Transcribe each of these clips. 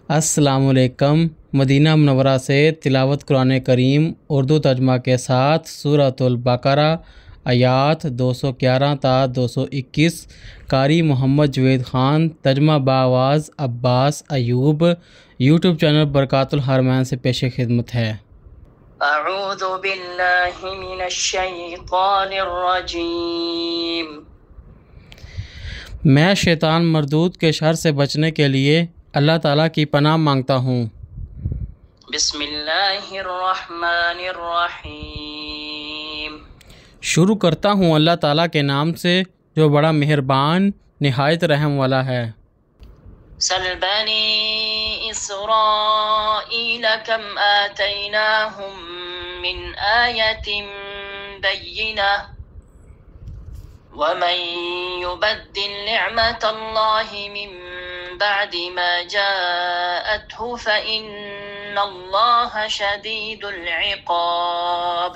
السلام علیکم۔ مدینہ منورہ سے تلاوت قرآن کریم اردو ترجمہ کے ساتھ سورۃ البقرہ آیات 211 تا 221 قاری محمد جوید خان، ترجمہ بآواز عباس ایوب، یوٹیوب چینل برکات الحرمین سے پیش خدمت ہے۔ اعوذ باللہ من الشیطان الرجیم۔ میں شیطان مردود کے شر سے بچنے کے لیے اللہ تعالیٰ کی پناہ مانگتا ہوں۔ بسم اللہ الرحمن الرحیم۔ شروع کرتا ہوں اللہ تعالیٰ کے نام سے جو بڑا مہربان نہایت رحم والا ہے۔ سل بنی اسرائیل کم آتیناہم من آیت بینہ ومن يبدل نعمت اللہ من بعد ما جاءته فإن اللہ شدید العقاب۔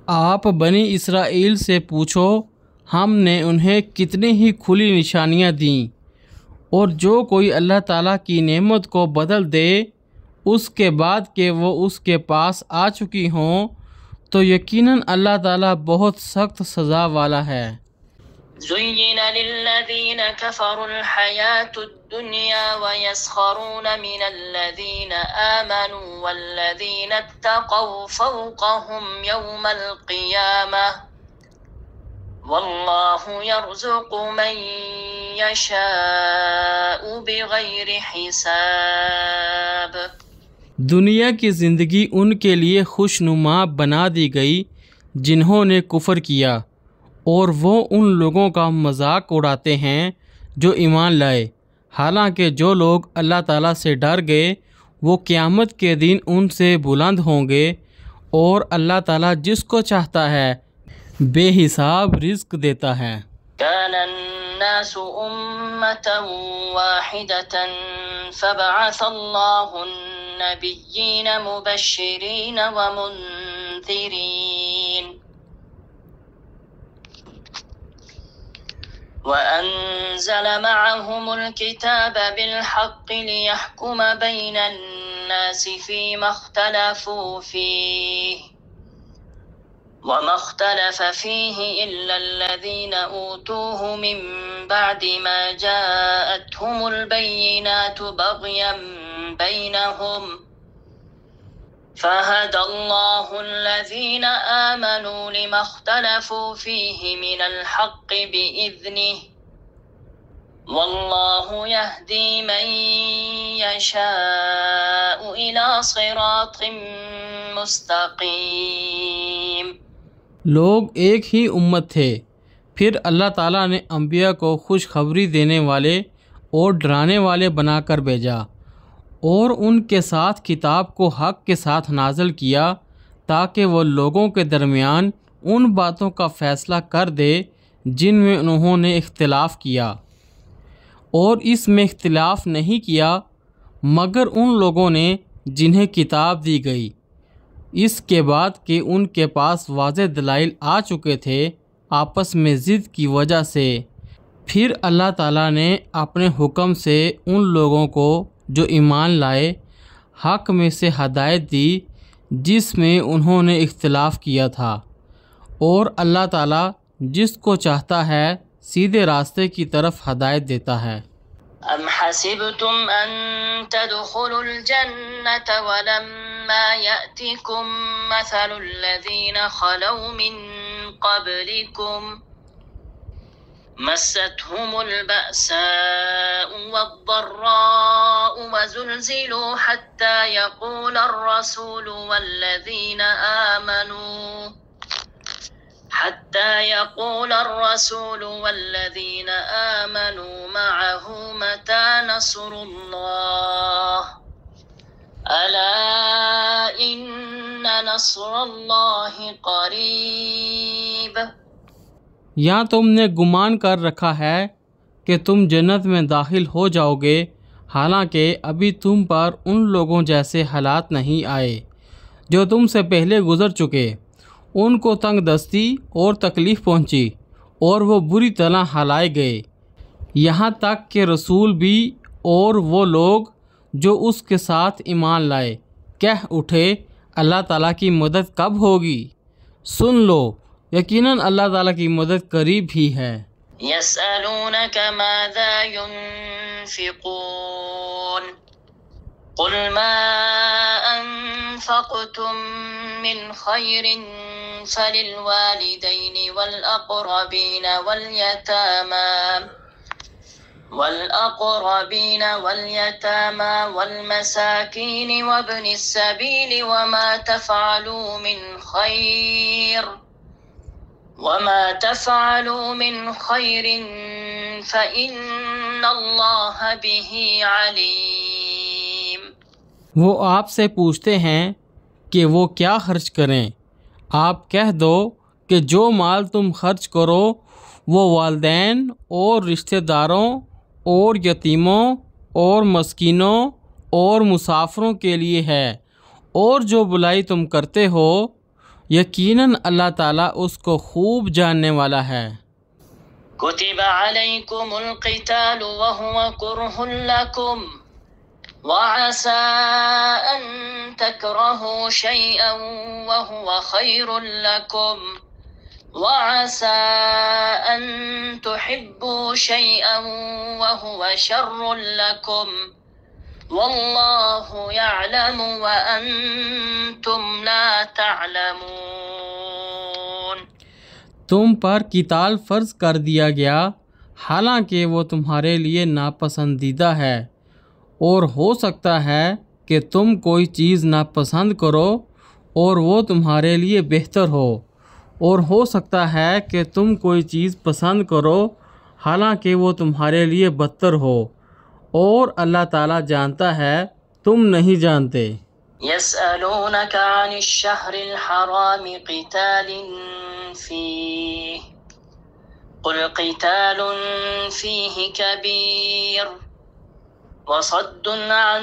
آپ بنی اسرائیل سے پوچھو، ہم نے انہیں کتنی ہی کھلی نشانیاں دیں، اور جو کوئی اللہ تعالیٰ کی نعمت کو بدل دے اس کے بعد کہ وہ اس کے پاس آ چکی ہوں، تو یقیناً اللہ تعالیٰ بہت سخت سزا والا ہے۔ زين للذين كفروا الحياة الدنيا ويسخرون من الذين آمنوا والذين اتقوا فوقهم يوم القيامة والله يرزق من يشاء بغير حساب۔ دنیا کی زندگی ان کے لیے خوشنما بنا دی گئی جنہوں نے کفر کیا، اور وہ ان لوگوں کا مذاق اڑاتے ہیں جو ایمان لائے، حالانکہ جو لوگ اللہ تعالیٰ سے ڈر گئے وہ قیامت کے دن ان سے بلند ہوں گے، اور اللہ تعالیٰ جس کو چاہتا ہے بے حساب رزق دیتا ہے۔ كان الناس أمة واحدة فبعث الله النبيين مبشرين ومنذرين وأنزل معهم الكتاب بالحق ليحكم بين الناس فيما اختلفوا فيه وما اختلف فيه إلا الذين أوتوه من بعد ما جاءتهم البينات بغيا بينهم فهدى الله الذين آمنوا لما اختلفوا فيه من الحق بإذنه والله يهدي من يشاء إلى صراط مستقيم۔ لوگ ایک ہی امت تھے، پھر اللہ تعالیٰ نے انبیاء کو خوشخبری دینے والے اور ڈرانے والے بنا کر بھیجا، اور ان کے ساتھ کتاب کو حق کے ساتھ نازل کیا تاکہ وہ لوگوں کے درمیان ان باتوں کا فیصلہ کر دے جن میں انہوں نے اختلاف کیا، اور اس میں اختلاف نہیں کیا مگر ان لوگوں نے جنہیں کتاب دی گئی، اس کے بعد کہ ان کے پاس واضح دلائل آ چکے تھے آپس میں ضد کی وجہ سے۔ پھر اللہ تعالیٰ نے اپنے حکم سے ان لوگوں کو جو ایمان لائے حق میں سے ہدایت دی جس میں انہوں نے اختلاف کیا تھا، اور اللہ تعالیٰ جس کو چاہتا ہے سیدھے راستے کی طرف ہدایت دیتا ہے۔ ام حسبتم ان تدخلوا الجنة ولما يأتكم مثل الذين خلوا من قبلكم مستهم البأساء والضراء وزلزلوا حتى يقول الرسول والذين آمنوا معه متى نصر الله ألا إن نصر الله قريب۔ یا تم نے گمان کر رکھا ہے کہ تم جنت میں داخل ہو جاؤ گے، حالانکہ ابھی تم پر ان لوگوں جیسے حالات نہیں آئے جو تم سے پہلے گزر چکے، ان کو تنگ دستی اور تکلیف پہنچی اور وہ بری طرح ہلائے گئے، یہاں تک کہ رسول بھی اور وہ لوگ جو اس کے ساتھ ایمان لائے کہہ اٹھے اللہ تعالیٰ کی مدد کب ہوگی؟ سن لو یقیناً اللہ تعالیٰ کی مدد قریب ہی ہے۔ يسألونك ماذا ينفقون قل ما أنفقتم من خير فللوالدين والأقربين واليتامى والمساكين وابن السبيل وما تفعلوا من خير فإن الله به عليم۔ وہ آپ سے پوچھتے ہیں کہ وہ کیا خرچ کریں، آپ کہہ دو کہ جو مال تم خرچ کرو وہ والدین اور رشتہ داروں اور یتیموں اور مسکینوں اور مسافروں کے لیے ہے، اور جو بلائی تم کرتے ہو یقیناً اللہ تعالیٰ اس کو خوب جاننے والا ہے۔ كتب عليكم القتال وهو كره لكم وعسى أن تكرهوا شيئا وهو خير لكم وعسى أن تحبوا شيئا وهو شر لكم والله يعلم وأنتم لا تعلمون۔ تم پر قتال فرض کر دیا گیا حالانکہ وہ تمہارے لیے ناپسندیدہ ہے، اور ہو سکتا ہے کہ تم کوئی چیز ناپسند کرو اور وہ تمہارے لیے بہتر ہو، اور ہو سکتا ہے کہ تم کوئی چیز پسند کرو حالانکہ وہ تمہارے لیے بدتر ہو، اور اللہ تعالیٰ جانتا ہے تم نہیں جانتے۔ يسألونك عن الشهر الحرام قتال فيه قل قتال فيه كبير وصد عن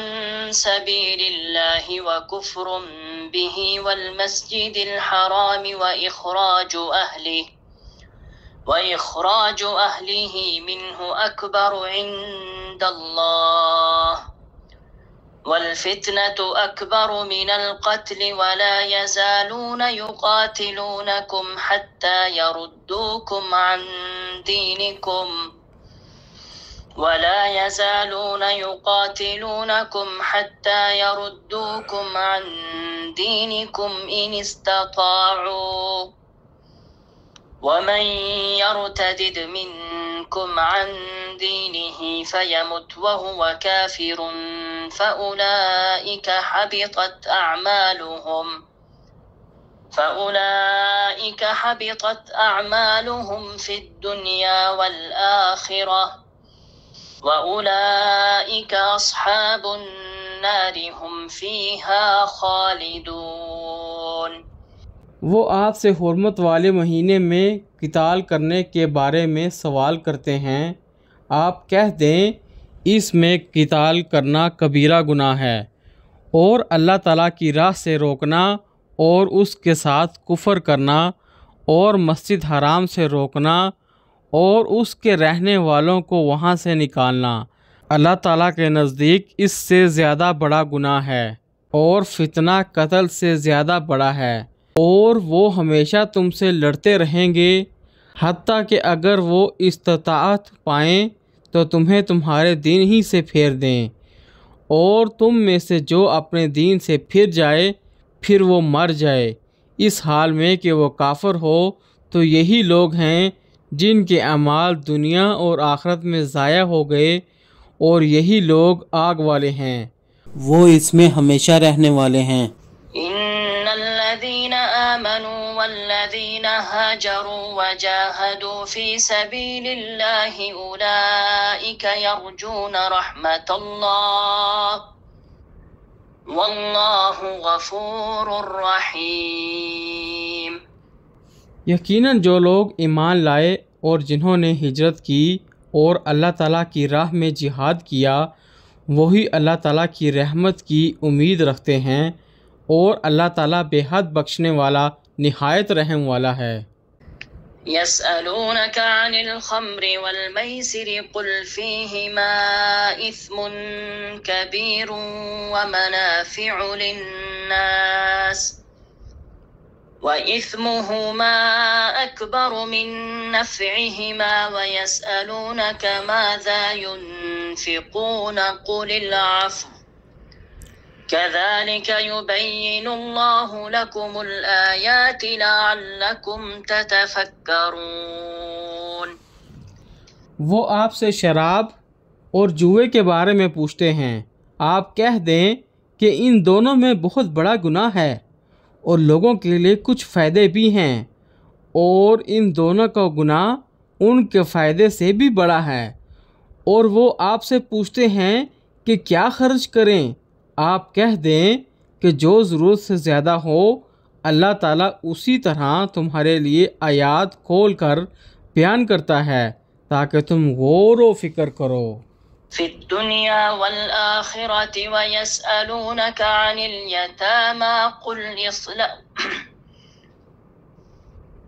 سبيل الله وكفر به والمسجد الحرام وإخراج أهله منه أكبر عند الله والفتنة أكبر من القتل ولا يزالون يقاتلونكم حتى يردوكم عن دينكم إن استطاعوا ومن يرتدد منكم عن دينه فيمت وهو كافر فأولئك حبطت أعمالهم في الدنيا والآخرة وأولئك أصحاب النار هم فيها خالدون۔ وہ آپ سے حرمت والے مہینے میں قتال کرنے کے بارے میں سوال کرتے ہیں، آپ کہہ دیں اس میں قتال کرنا کبیرہ گناہ ہے، اور اللہ تعالیٰ کی راہ سے روکنا اور اس کے ساتھ کفر کرنا اور مسجد حرام سے روکنا اور اس کے رہنے والوں کو وہاں سے نکالنا اللہ تعالیٰ کے نزدیک اس سے زیادہ بڑا گناہ ہے، اور فتنہ قتل سے زیادہ بڑا ہے، اور وہ ہمیشہ تم سے لڑتے رہیں گے حتیٰ کہ اگر وہ استطاعت پائیں تو تمہیں تمہارے دین ہی سے پھیر دیں، اور تم میں سے جو اپنے دین سے پھر جائے پھر وہ مر جائے اس حال میں کہ وہ کافر ہو، تو یہی لوگ ہیں جن کے اعمال دنیا اور آخرت میں ضائع ہو گئے، اور یہی لوگ آگ والے ہیں، وہ اس میں ہمیشہ رہنے والے ہیں۔ إن الذين آمنوا والذين هاجروا وجاهدوا في سبيل الله أولئك يرجون رحمة الله والله غفور رحيم۔ یقیناً جو لوگ ایمان لائے اور جنہوں نے ہجرت کی اور اللہ تعالیٰ کی راہ میں جہاد کیا، وہی اللہ تعالیٰ کی رحمت کی امید رکھتے ہیں، اور اللہ تعالیٰ بے حد بخشنے والا نہایت رحم والا ہے۔ يسألونك عن الخمر والميسر قل فيهما إثم كبير ومنافع للناس وإثمهما أكبر من نفعهما ويسألونك ماذا ينفقون قل العفو كذلك يبين الله لكم الآيات لعلكم تتفكرون۔ وہ آپ سے شراب اور جوئے کے بارے میں پوچھتے ہیں، آپ کہہ دیں کہ ان دونوں میں بہت بڑا گناہ ہے اور لوگوں کے لیے کچھ فائدے بھی ہیں، اور ان دونوں کا گناہ ان کے فائدے سے بھی بڑا ہے۔ اور وہ آپ سے پوچھتے ہیں کہ کیا خرچ کریں، آپ کہہ دیں کہ جو ضرورت سے زیادہ ہو، اللہ تعالیٰ اسی طرح تمہارے لیے آیات کھول کر بیان کرتا ہے تاکہ تم غور و فکر کرو۔ فی الدنیا والآخرة ويسألونك عن اليتامى قل إصلاح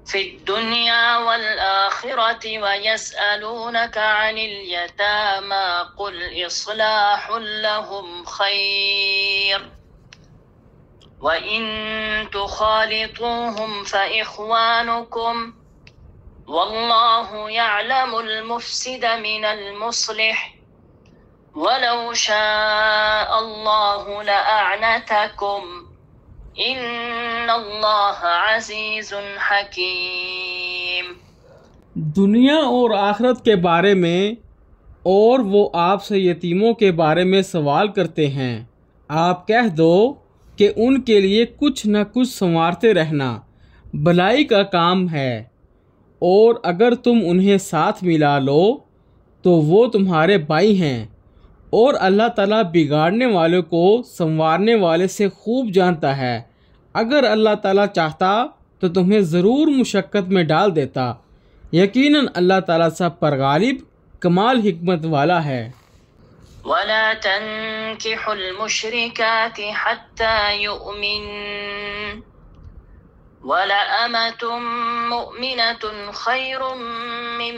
في الدنيا والآخرة ويسألونك عن اليتامى قل إصلاح لهم خير وإن تخالطوهم فإخوانكم والله يعلم المفسد من المصلح ولو شاء الله لأعنتكم ان اللہ عزیز حکیم۔ دنیا اور آخرت کے بارے میں، اور وہ آپ سے یتیموں کے بارے میں سوال کرتے ہیں، آپ کہہ دو کہ ان کے لیے کچھ نہ کچھ سنوارتے رہنا بھلائی کا کام ہے، اور اگر تم انہیں ساتھ ملا لو تو وہ تمہارے بھائی ہیں، اور اللہ تعالیٰ بگاڑنے والے کو سنوارنے والے سے خوب جانتا ہے۔ اگر اللہ تعالیٰ چاہتا تو تمہیں ضرور مشقت میں ڈال دیتا، یقیناً اللہ تعالیٰ سب پر غالب کمال حکمت والا ہے۔ ولا تنكحوا المشركات حتى يؤمن ولأمة مؤمنة خير من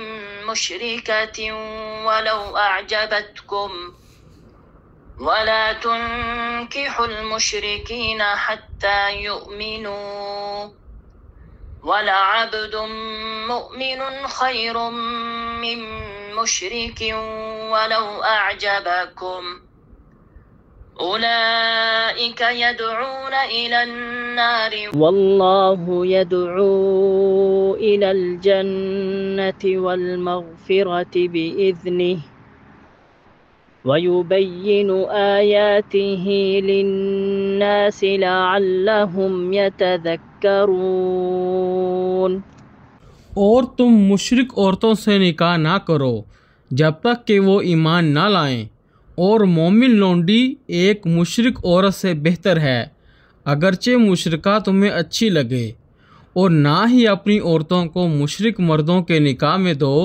مشركة ولو أعجبتكم ولا تنكحوا المشركين حتى يؤمنوا ولعبد مؤمن خير من مشرك ولو أعجبكم أولئك يدعون إلى النار والله يدعو إلى الجنة والمغفرة بإذنه وَيُبَيِّنُ آيَاتِهِ لِلنَّاسِ لَعَلَّهُمْ يَتَذَكَّرُونَ۔ اور تم مشرک عورتوں سے نکاح نہ کرو جب تک کہ وہ ایمان نہ لائیں، اور مومن لونڈی ایک مشرک عورت سے بہتر ہے، اگرچہ مشرکہ تمہیں اچھی لگے، اور نہ ہی اپنی عورتوں کو مشرک مردوں کے نکاح میں دو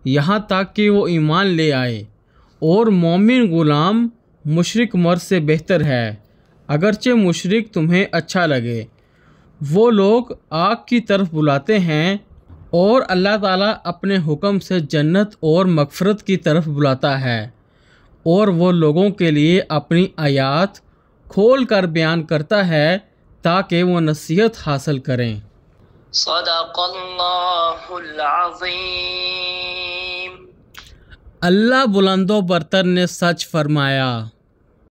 یہاں تک کہ وہ ایمان لے آئے، اور مومن غلام مشرک مرد سے بہتر ہے، اگرچہ مشرک تمہیں اچھا لگے۔ وہ لوگ آگ کی طرف بلاتے ہیں، اور اللہ تعالیٰ اپنے حکم سے جنت اور مغفرت کی طرف بلاتا ہے، اور وہ لوگوں کے لیے اپنی آیات کھول کر بیان کرتا ہے تاکہ وہ نصیحت حاصل کریں۔ صدق اللہ العظیم۔ اللہ بلند و برتر نے سچ فرمایا۔